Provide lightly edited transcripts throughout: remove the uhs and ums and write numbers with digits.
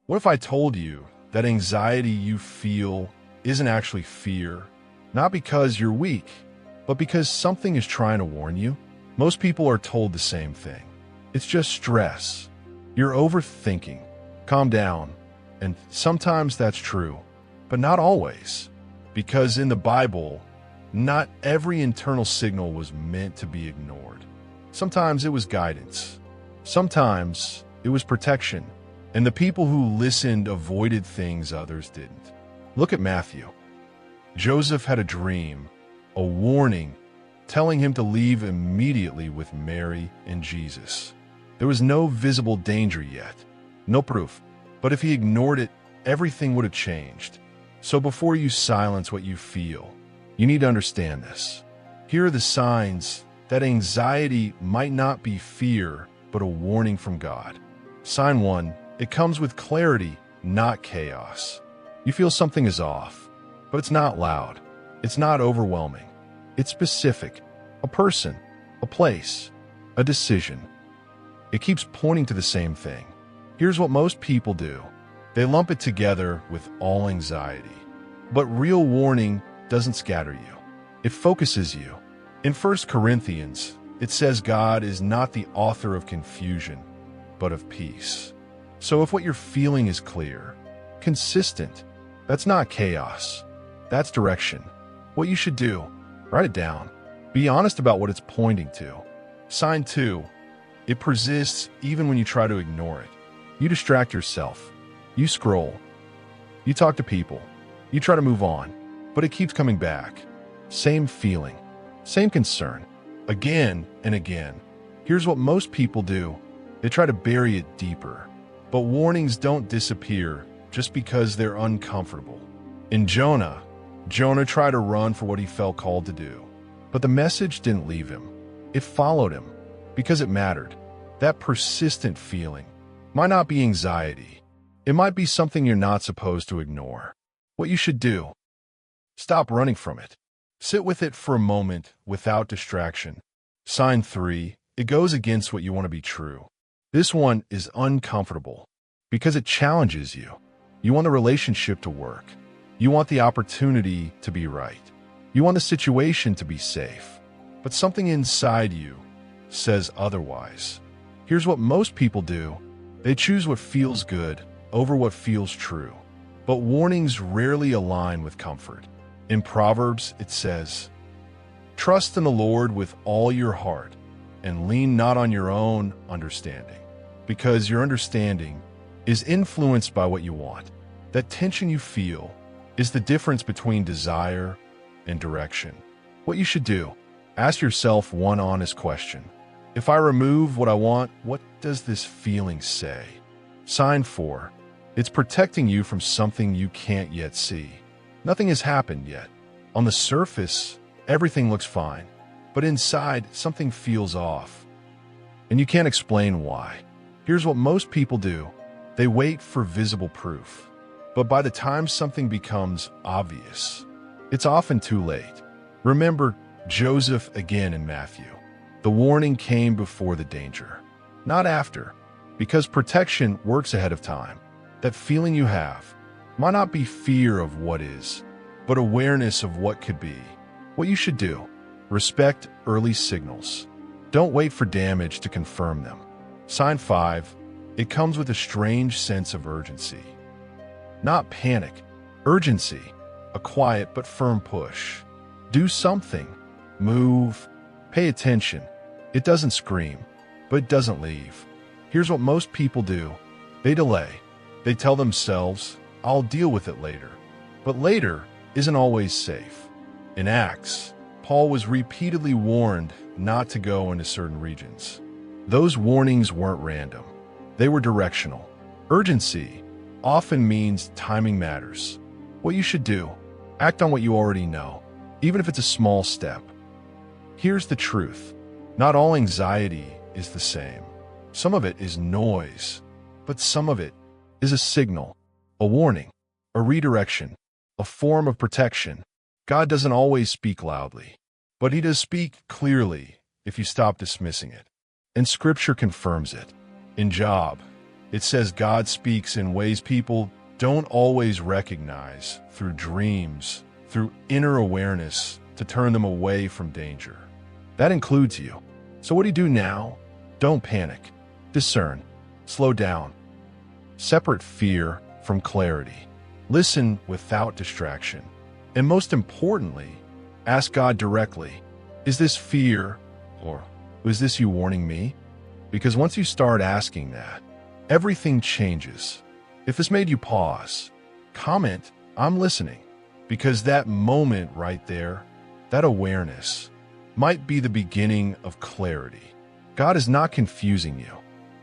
What if I told you that anxiety you feel isn't actually fear? Not because you're weak, but because something is trying to warn you? Most people are told the same thing. It's just stress. You're overthinking. Calm down. And sometimes that's true, but not always. Because in the Bible, not every internal signal was meant to be ignored. Sometimes it was guidance. Sometimes it was protection. And the people who listened avoided things others didn't. Look at Matthew. Joseph had a dream, a warning, telling him to leave immediately with Mary and Jesus. There was no visible danger yet, no proof. But if he ignored it, everything would have changed. So before you silence what you feel, you need to understand this. Here are the signs that anxiety might not be fear, but a warning from God. Sign 1. It comes with clarity, not chaos. You feel something is off, but it's not loud. It's not overwhelming. It's specific. A person, a place, a decision. It keeps pointing to the same thing. Here's what most people do. They lump it together with all anxiety. But real warning doesn't scatter you. It focuses you. In 1 Corinthians, it says God is not the author of confusion, but of peace. So if what you're feeling is clear, consistent, that's not chaos. That's direction. What you should do, write it down. Be honest about what it's pointing to. Sign 2. It persists even when you try to ignore it. You distract yourself. You scroll. You talk to people. You try to move on, but it keeps coming back. Same feeling, same concern, again and again. Here's what most people do. They try to bury it deeper. But warnings don't disappear just because they're uncomfortable. In Jonah tried to run for what he felt called to do. But the message didn't leave him. It followed him because it mattered. That persistent feeling might not be anxiety. It might be something you're not supposed to ignore. What you should do, stop running from it. Sit with it for a moment without distraction. Sign 3. It goes against what you want to be true. This one is uncomfortable because it challenges you. You want the relationship to work. You want the opportunity to be right. You want the situation to be safe. But something inside you says otherwise. Here's what most people do. They choose what feels good over what feels true. But warnings rarely align with comfort. In Proverbs, it says, "Trust in the Lord with all your heart and lean not on your own understanding," because your understanding is influenced by what you want. That tension you feel is the difference between desire and direction. What you should do, ask yourself one honest question. If I remove what I want, what does this feeling say? Sign 4. It's protecting you from something you can't yet see. Nothing has happened yet. On the surface, everything looks fine. But inside, something feels off. And you can't explain why. Here's what most people do. They wait for visible proof. But by the time something becomes obvious, it's often too late. Remember Joseph again in Matthew. The warning came before the danger, not after, because protection works ahead of time. That feeling you have might not be fear of what is, but awareness of what could be. What you should do, respect early signals. Don't wait for damage to confirm them. Sign 5. It comes with a strange sense of urgency. Not panic, urgency, a quiet but firm push. Do something, move, pay attention. It doesn't scream, but it doesn't leave. Here's what most people do. They delay. They tell themselves, I'll deal with it later. But later isn't always safe. In Acts, Paul was repeatedly warned not to go into certain regions. Those warnings weren't random. They were directional. Urgency often means timing matters. What you should do, act on what you already know, even if it's a small step. Here's the truth. Not all anxiety is the same. Some of it is noise, but some of it is a signal, a warning, a redirection, a form of protection. God doesn't always speak loudly, but he does speak clearly if you stop dismissing it. And Scripture confirms it. In Job, It says God speaks in ways people don't always recognize, through dreams, through inner awareness, to turn them away from danger. That includes you. So what do you do now? Don't panic. Discern. Slow down. Separate fear from clarity. Listen without distraction. And most importantly, ask God directly, is this fear, or is this you warning me? Because once you start asking that, everything changes. If this made you pause, comment, I'm listening. Because that moment right there, that awareness, might be the beginning of clarity. God is not confusing you.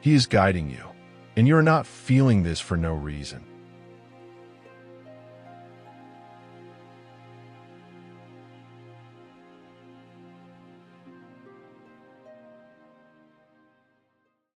He is guiding you. And you're not feeling this for no reason.